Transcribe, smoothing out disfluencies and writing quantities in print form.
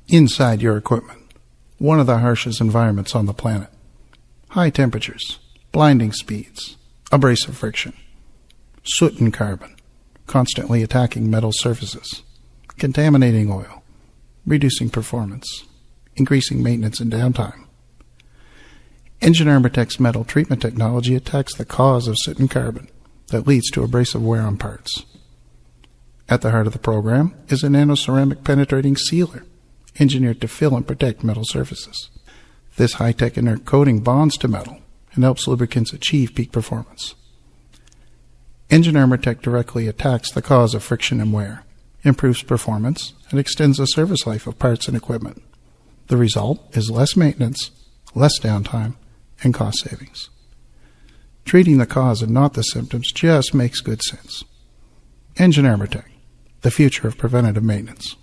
inside your equipment, one of the harshest environments on the planet. High temperatures, blinding speeds, abrasive friction, soot and carbon, constantly attacking metal surfaces, contaminating oil, reducing performance, increasing maintenance and downtime. Engine Armor-Tech's metal treatment technology attacks the cause of soot and carbon that leads to abrasive wear on parts. At the heart of the program is a nanoceramic penetrating sealer engineered to fill and protect metal surfaces. This high-tech inert coating bonds to metal and helps lubricants achieve peak performance. Engine Armor-Tech directly attacks the cause of friction and wear, improves performance, and extends the service life of parts and equipment. The result is less maintenance, less downtime, and cost savings. Treating the cause and not the symptoms just makes good sense. Engine Armor-Tech, the future of preventative maintenance.